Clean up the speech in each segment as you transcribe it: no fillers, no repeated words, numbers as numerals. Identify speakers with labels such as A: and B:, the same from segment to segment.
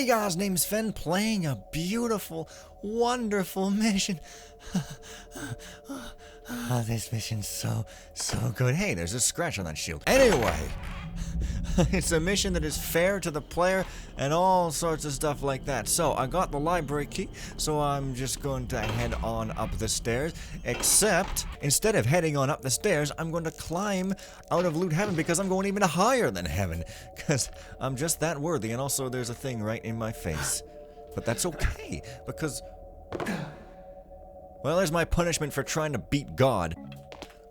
A: Hey guys, name's Fen, playing a beautiful, wonderful mission. Oh, this mission's so good. Hey, there's a scratch on that shield. Anyway, it's a mission that is fair to the player and all sorts of stuff like that. So, I got the library key, so I'm just going to head on up the stairs. Except, instead of heading on up the stairs, I'm going to climb out of loot heaven because I'm going even higher than heaven. Because I'm just that worthy, and also there's a thing right in my face. But that's okay, because... well, there's my punishment for trying to beat God.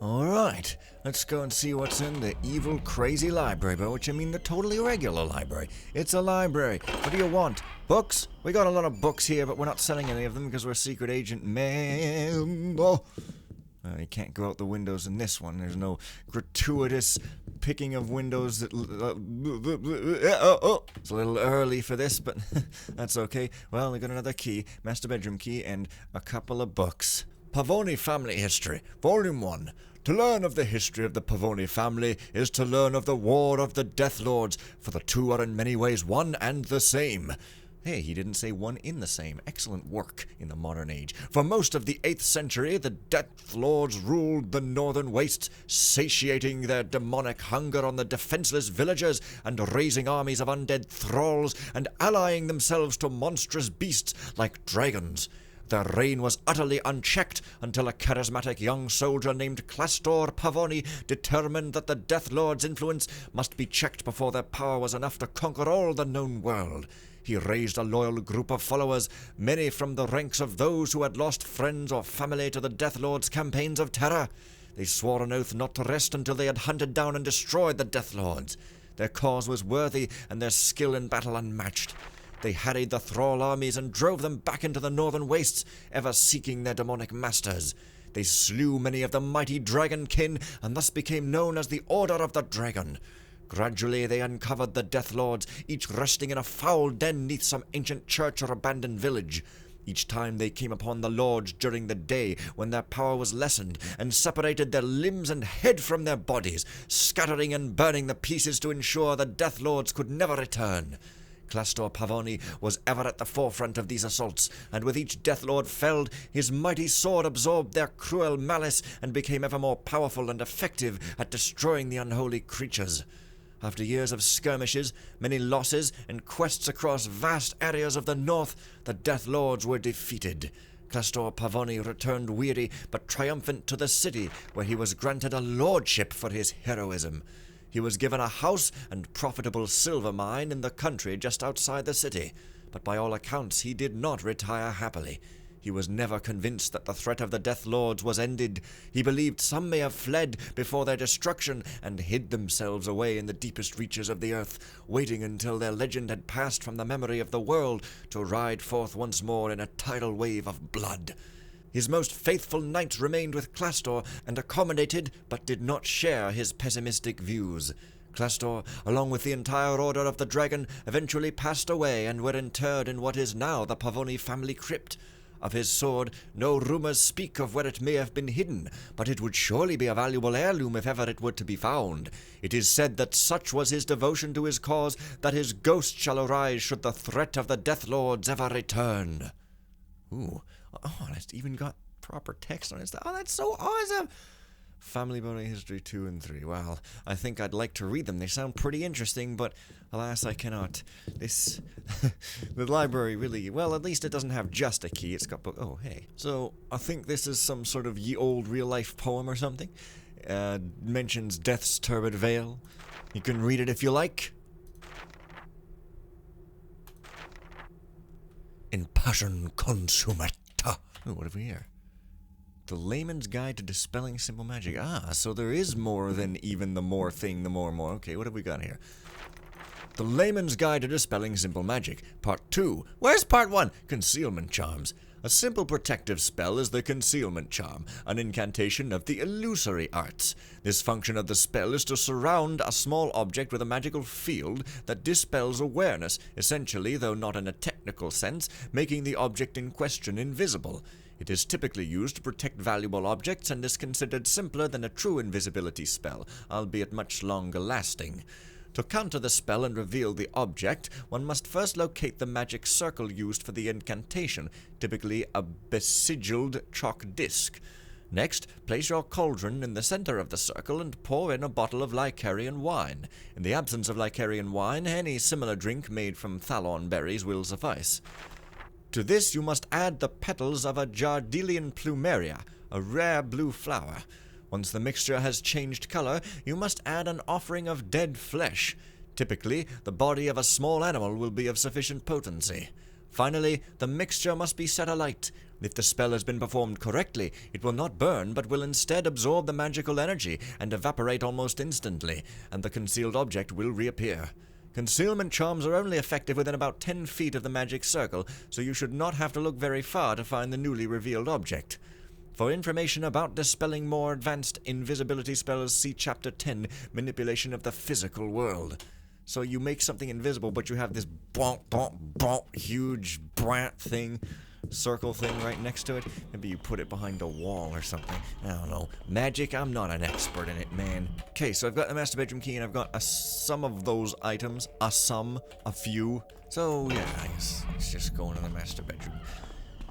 A: Alright, let's go and see what's in the evil, crazy library, by which I mean the totally regular library. It's a library. What do you want? Books? We got a lot of books here, but we're not selling any of them because we're secret agent man. Oh. You can't go out the windows in this one. There's no gratuitous picking of windows that... It's a little early for this, but that's okay. Well, we got another key, master bedroom key, and a couple of books. Pavoni Family History, Volume 1. To learn of the history of the Pavoni family is to learn of the War of the Death Lords, for the two are in many ways one and the same. Hey, he didn't say one in the same. Excellent work in the modern age. For most of the 8th century, the Death Lords ruled the northern wastes, satiating their demonic hunger on the defenseless villagers and raising armies of undead thralls and allying themselves to monstrous beasts like dragons. Their reign was utterly unchecked until a charismatic young soldier named Clastor Pavoni determined that the Death Lord's influence must be checked before their power was enough to conquer all the known world. He raised a loyal group of followers, many from the ranks of those who had lost friends or family to the Death Lord's campaigns of terror. They swore an oath not to rest until they had hunted down and destroyed the Death Lords. Their cause was worthy and their skill in battle unmatched. They harried the thrall armies and drove them back into the northern wastes, ever seeking their demonic masters. They slew many of the mighty dragon-kin, and thus became known as the Order of the Dragon. Gradually they uncovered the Death Lords, each resting in a foul den neath some ancient church or abandoned village. Each time they came upon the Lords during the day, when their power was lessened, and separated their limbs and head from their bodies, scattering and burning the pieces to ensure the Death Lords could never return. Clastor Pavoni was ever at the forefront of these assaults, and with each Death Lord felled, his mighty sword absorbed their cruel malice and became ever more powerful and effective at destroying the unholy creatures. After years of skirmishes, many losses, and quests across vast areas of the north, the Death Lords were defeated. Clastor Pavoni returned weary but triumphant to the city, where he was granted a lordship for his heroism. He was given a house and profitable silver mine in the country just outside the city, but by all accounts he did not retire happily. He was never convinced that the threat of the Death Lords was ended. He believed some may have fled before their destruction and hid themselves away in the deepest reaches of the earth, waiting until their legend had passed from the memory of the world to ride forth once more in a tidal wave of blood. His most faithful knights remained with Clastor and accommodated but did not share his pessimistic views. Clastor, along with the entire Order of the Dragon, eventually passed away and were interred in what is now the Pavoni family crypt. Of his sword, no rumors speak of where it may have been hidden, but it would surely be a valuable heirloom if ever it were to be found. It is said that such was his devotion to his cause that his ghost shall arise should the threat of the Death Lords ever return. Ooh. Oh, it's even got proper text on it. Oh, that's so awesome! Family Bonus History 2 and 3. Well, I think I'd like to read them. They sound pretty interesting, but alas, I cannot. This... the library really... Well, at least it doesn't have just a key. It's got... Oh, hey. So, I think this is some sort of ye old real-life poem or something. Mentions Death's turbid veil. You can read it if you like. In passion consummate. Oh, what have we here? The Layman's Guide to Dispelling Simple Magic. Ah, so there is more than even the more thing, the more. Okay, what have we got here? The Layman's Guide to Dispelling Simple Magic. Part 2. Where's Part 1? Concealment Charms. A simple protective spell is the Concealment Charm, an incantation of the illusory arts. This function of the spell is to surround a small object with a magical field that dispels awareness, essentially, though not in a technical sense, making the object in question invisible. It is typically used to protect valuable objects and is considered simpler than a true invisibility spell, albeit much longer lasting. To counter the spell and reveal the object, one must first locate the magic circle used for the incantation, typically a besigiled chalk disc. Next, place your cauldron in the center of the circle and pour in a bottle of Lycarian wine. In the absence of Lycarian wine, any similar drink made from thalorn berries will suffice. To this you must add the petals of a Jardelian plumeria, a rare blue flower. Once the mixture has changed color, you must add an offering of dead flesh. Typically, the body of a small animal will be of sufficient potency. Finally, the mixture must be set alight. If the spell has been performed correctly, it will not burn, but will instead absorb the magical energy and evaporate almost instantly, and the concealed object will reappear. Concealment charms are only effective within about 10 feet of the magic circle, so you should not have to look very far to find the newly revealed object. For information about dispelling more advanced invisibility spells, see Chapter 10, Manipulation of the Physical World. So you make something invisible, but you have this bonk, bonk, bonk, huge brant thing, circle thing right next to it. Maybe you put it behind a wall or something. I don't know. Magic, I'm not an expert in it, man. Okay, so I've got the master bedroom key, and I've got some of those items. A few. So, yeah, I guess let's just go into the master bedroom.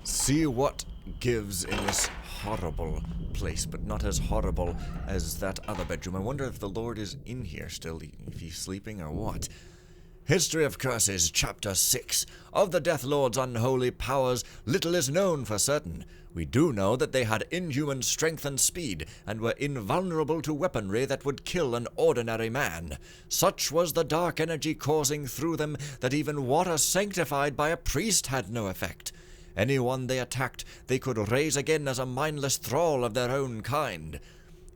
A: See what gives in this horrible place, but not as horrible as that other bedroom. I wonder if the Lord is in here still, if he's sleeping or what. History of Curses, Chapter 6. Of the Death Lord's unholy powers, little is known for certain. We do know that they had inhuman strength and speed, and were invulnerable to weaponry that would kill an ordinary man. Such was the dark energy coursing through them that even water sanctified by a priest had no effect. Anyone they attacked, they could raise again as a mindless thrall of their own kind.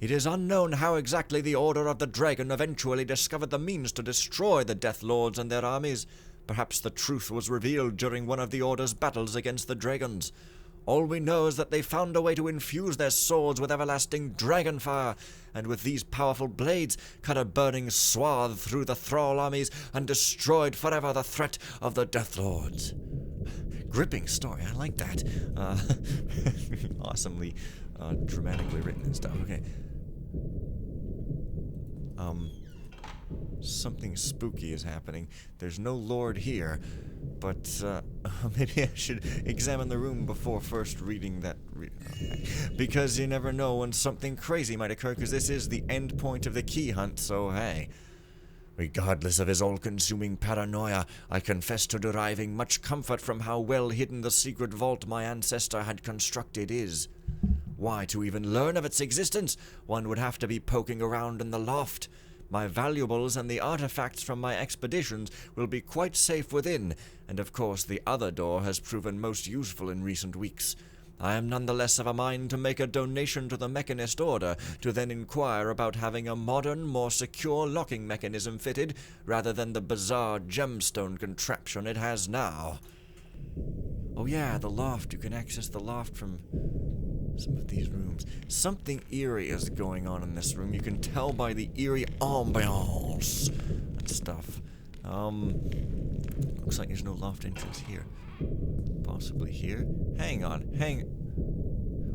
A: It is unknown how exactly the Order of the Dragon eventually discovered the means to destroy the Death Lords and their armies. Perhaps the truth was revealed during one of the Order's battles against the dragons. All we know is that they found a way to infuse their swords with everlasting dragon fire, and with these powerful blades cut a burning swath through the thrall armies and destroyed forever the threat of the Death Lords. Gripping story, I like that. Awesomely dramatically written and stuff. Okay. Something spooky is happening. There's no Lord here, but maybe I should examine the room before first reading that. Because you never know when something crazy might occur, because this is the end point of the key hunt, so hey. Regardless of his all-consuming paranoia, I confess to deriving much comfort from how well hidden the secret vault my ancestor had constructed is. Why, to even learn of its existence, one would have to be poking around in the loft. My valuables and the artifacts from my expeditions will be quite safe within, and of course the other door has proven most useful in recent weeks. I am nonetheless of a mind to make a donation to the Mechanist Order, to then inquire about having a modern, more secure locking mechanism fitted, rather than the bizarre gemstone contraption it has now. Oh yeah, the loft. You can access the loft from some of these rooms. Something eerie is going on in this room. You can tell by the eerie ambiance and stuff. Looks like there's no loft entrance here. Possibly here? Hang on,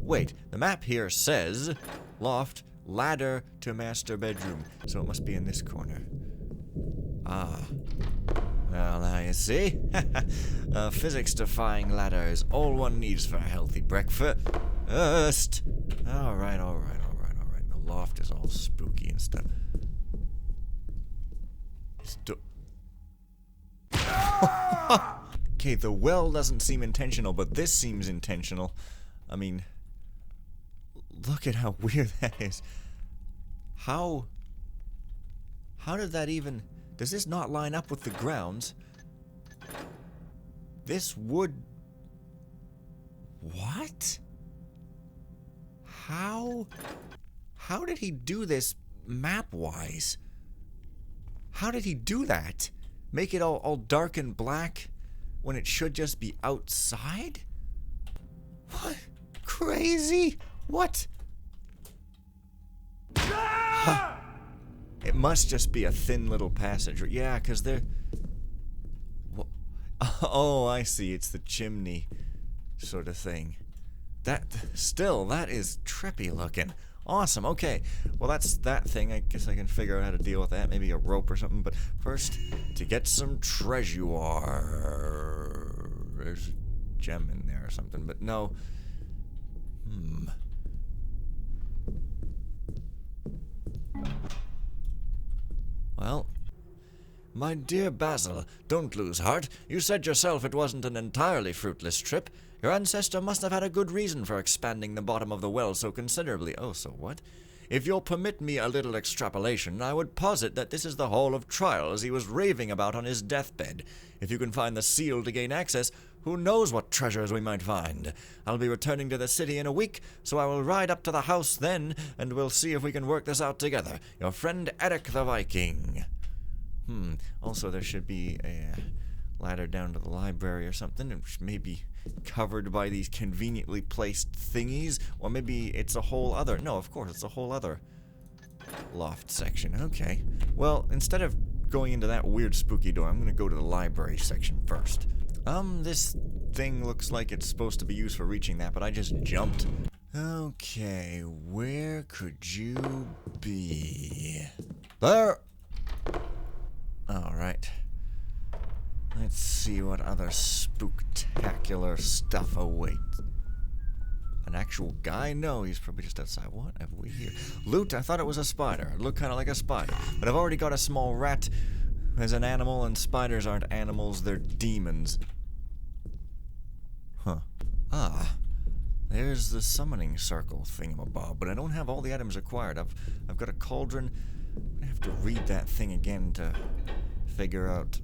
A: Wait, the map here says loft, ladder to master bedroom, so it must be in this corner. Ah. Well, now you see. A physics-defying ladder is all one needs for a healthy breakfast. Alright. The loft is all spooky and stuff. Okay, the well doesn't seem intentional, but this seems intentional. I mean, look at how weird that is. How did that even... Does this not line up with the grounds? This would... What? How did he do this map-wise? How did he do that? Make it all dark and black when it should just be outside? What? Crazy? What? Huh. It must just be a thin little passage. Yeah, because they're... Oh, I see. It's the chimney sort of thing. That is trippy looking. Awesome, okay. Well, that's that thing. I guess I can figure out how to deal with that. Maybe a rope or something. But first, to get some treasure. There's a gem in there or something, but no. Well, my dear Basil, don't lose heart. You said yourself it wasn't an entirely fruitless trip. Your ancestor must have had a good reason for expanding the bottom of the well so considerably. Oh, so what? If you'll permit me a little extrapolation, I would posit that this is the Hall of Trials he was raving about on his deathbed. If you can find the seal to gain access, who knows what treasures we might find. I'll be returning to the city in a week, so I will ride up to the house then, and we'll see if we can work this out together. Your friend Eric the Viking. Also, there should be a ladder down to the library or something, which may be covered by these conveniently placed thingies, or maybe it's a whole other... No, of course, it's a whole other loft section. Okay. Well, instead of going into that weird spooky door, I'm going to go to the library section first. This thing looks like it's supposed to be used for reaching that, but I just jumped. Okay, where could you be? There! Alright. Let's see what other spooktacular stuff awaits. An actual guy? No, he's probably just outside. What have we here? Loot? I thought it was a spider. It looked kind of like a spider. But I've already got a small rat as an animal, and spiders aren't animals, they're demons. Huh. Ah. There's the summoning circle thingamabob, but I don't have all the items required. I've got a cauldron. I'm gonna have to read that thing again to figure out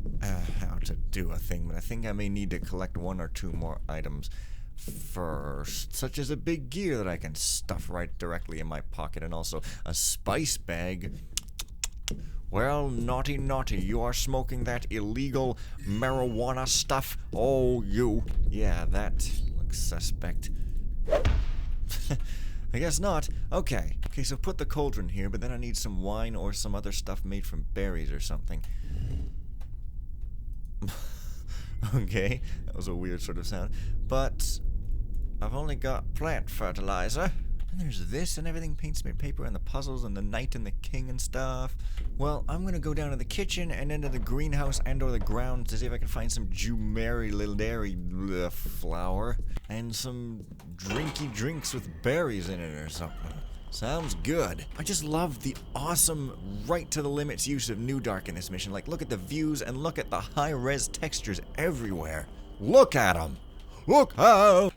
A: how to do a thing, but I think I may need to collect one or two more items first, such as a big gear that I can stuff right directly in my pocket, and also a spice bag. Well, naughty, naughty, you are smoking that illegal marijuana stuff? Oh, you. Yeah, that looks suspect. I guess not. Okay. Okay, so put the cauldron here, but then I need some wine or some other stuff made from berries or something. Okay, that was a weird sort of sound. But I've only got plant fertilizer. And there's this and everything, paints me paper and the puzzles and the knight and the king and stuff. Well, I'm gonna go down to the kitchen and into the greenhouse and or the ground to see if I can find some Jumeri Lildari flour and some drinky drinks with berries in it or something. Sounds good. I just love the awesome right to the limits use of New Dark in this mission. Like, look at the views and look at the high-res textures everywhere. Look at them. Look how.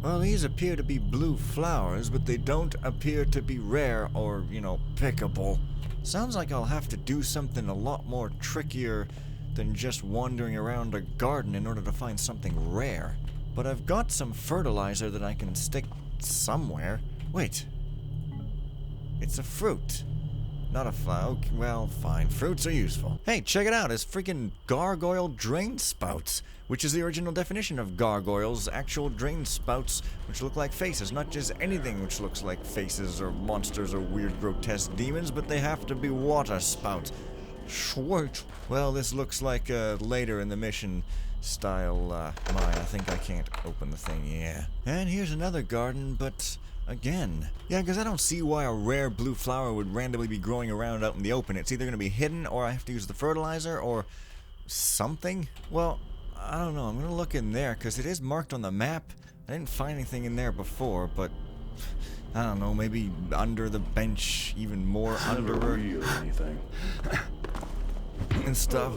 A: Well, these appear to be blue flowers, but they don't appear to be rare or, you know, pickable. Sounds like I'll have to do something a lot more trickier than just wandering around a garden in order to find something rare. But I've got some fertilizer that I can stick somewhere. Wait. It's a fruit. Not a flower. Okay, well, fine. Fruits are useful. Hey, check it out. It's freaking gargoyle drain spouts, which is the original definition of gargoyles, actual drain spouts which look like faces. Not just anything which looks like faces or monsters or weird grotesque demons, but they have to be water spouts. Sweet. Well, this looks like later in the mission style mine. I think I can't open the thing, yeah. And here's another garden, but again. Yeah, because I don't see why a rare blue flower would randomly be growing around out in the open. It's either going to be hidden, or I have to use the fertilizer, or something. Well, I don't know. I'm going to look in there, because it is marked on the map. I didn't find anything in there before, but I don't know, maybe under the bench, even more under anything. And stuff.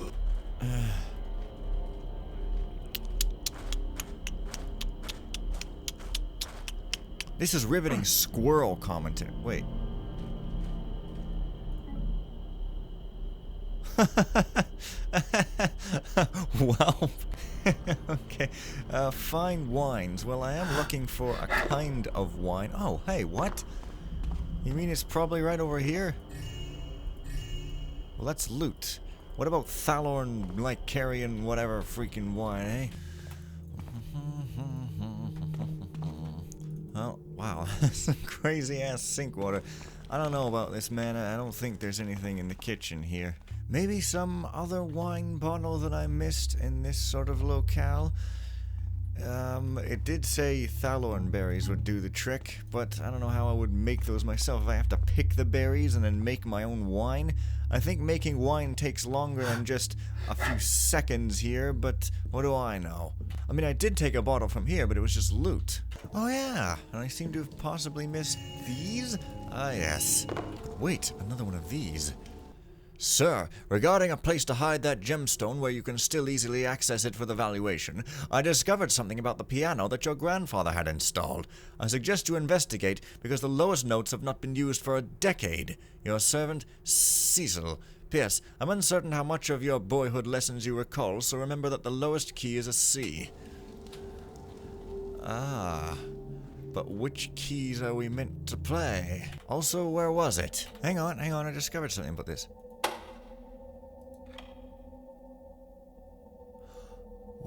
A: This is riveting squirrel commentary. Wait. Well, okay. Fine wines. Well, I am looking for a kind of wine. Oh, hey, what? You mean it's probably right over here? Well, that's loot. What about Thalorn, like carrying whatever freaking wine, eh? Oh, wow. Some crazy-ass sink water. I don't know about this, man. I don't think there's anything in the kitchen here. Maybe some other wine bottle that I missed in this sort of locale? It did say Thalorn berries would do the trick, but I don't know how I would make those myself. If I have to pick the berries and then make my own wine? I think making wine takes longer than just a few seconds here, but what do I know? I mean, I did take a bottle from here, but it was just loot. Oh yeah, and I seem to have possibly missed these? Ah yes. Wait, another one of these. Sir, regarding a place to hide that gemstone where you can still easily access it for the valuation, I discovered something about the piano that your grandfather had installed. I suggest you investigate, because the lowest notes have not been used for a decade. Your servant, Cecil. P.S. I'm uncertain how much of your boyhood lessons you recall, so remember that the lowest key is a C. Ah. But which keys are we meant to play? Also, where was it? Hang on, I discovered something about this.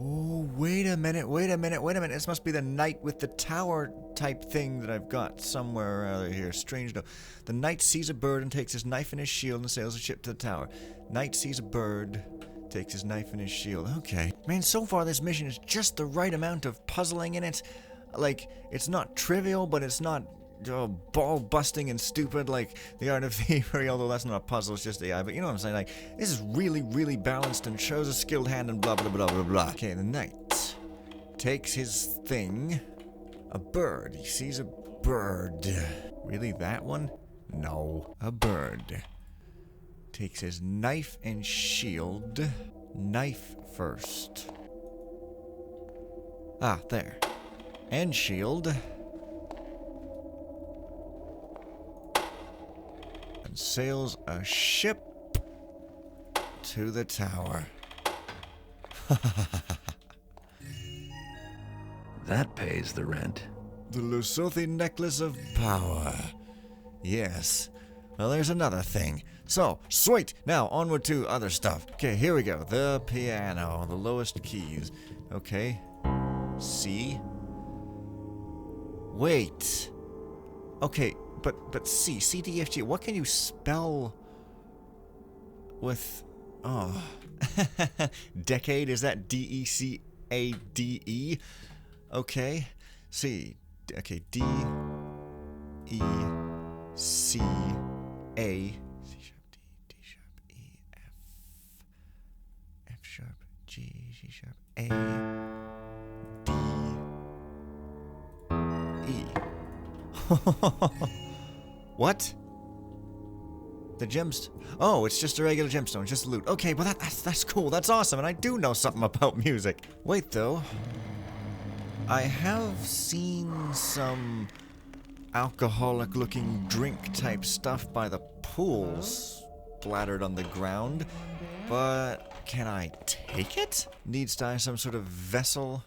A: Oh, wait a minute. This must be the knight with the tower type thing that I've got somewhere around here. Strange though. The knight sees a bird and takes his knife and his shield and sails a ship to the tower. Knight sees a bird, takes his knife and his shield. Okay. Man, so far this mission is just the right amount of puzzling in it. Like, it's not trivial, but it's not ball busting and stupid like the Art of Thievery, although that's not a puzzle, it's just AI, but you know what I'm saying, like, this is really, really balanced and shows a skilled hand and blah, blah, blah, blah, blah. Okay, the knight takes his thing, a bird, he sees a bird. Really, that one? No, a bird. Takes his knife and shield, knife first. Ah, there. And shield. And sails a ship to the tower.
B: That pays the rent.
A: The Lusothi Necklace of Power. Yes. Well, there's another thing. So, sweet! Now, onward to other stuff. Okay, here we go. The piano. The lowest keys. Okay. C. Wait. Okay, but C. C, D, F, G. What can you spell with... Oh. Decade? Is that D-E-C-A-D-E? Okay. C. Okay, D, E, C, A, C sharp, D, D sharp, E, F, F sharp, G, G sharp, A, D, E. What? The gems? Oh, it's just a regular gemstone, just loot. Okay, well that's cool, that's awesome, and I do know something about music. Wait though. I have seen some alcoholic-looking drink-type stuff by the pools splattered on the ground, but can I take it? Needs to have some sort of vessel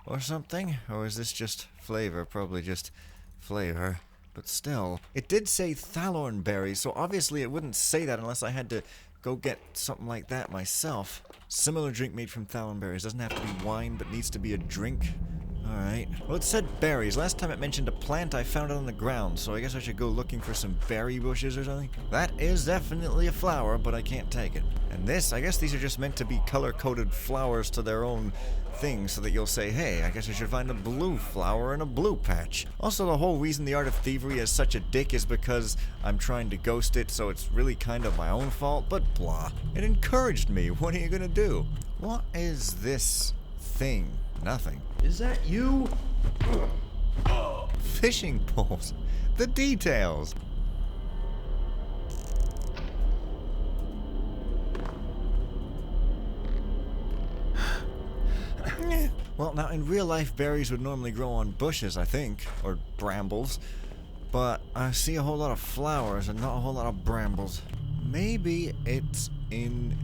A: or something? Or is this just flavor? Probably just flavor. But still, it did say Thalorn berries, so obviously it wouldn't say that unless I had to go get something like that myself. Similar drink made from Thalorn berries. Doesn't have to be wine, but needs to be a drink. Alright. Well, it said berries. Last time it mentioned a plant, I found it on the ground, so I guess I should go looking for some berry bushes or something. That is definitely a flower, but I can't take it. And this, I guess these are just meant to be color-coded flowers to their own thing, so that you'll say, hey, I guess I should find a blue flower in a blue patch. Also, the whole reason the Art of Thievery is such a dick is because I'm trying to ghost it, so it's really kind of my own fault, but blah. It encouraged me. What are you gonna do? What is this thing? Nothing.
B: Is that you?
A: Fishing poles. The details. Well, now in real life, berries would normally grow on bushes, I think, or brambles. But I see a whole lot of flowers and not a whole lot of brambles. Maybe it's in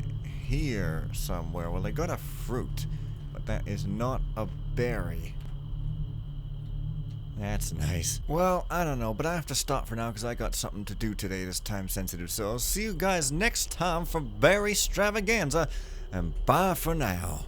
A: here somewhere. Well, they got a fruit, but that is not a berry. That's nice. Well, I don't know, but I have to stop for now because I got something to do today that's time sensitive. So I'll see you guys next time for Berry Stravaganza, and bye for now.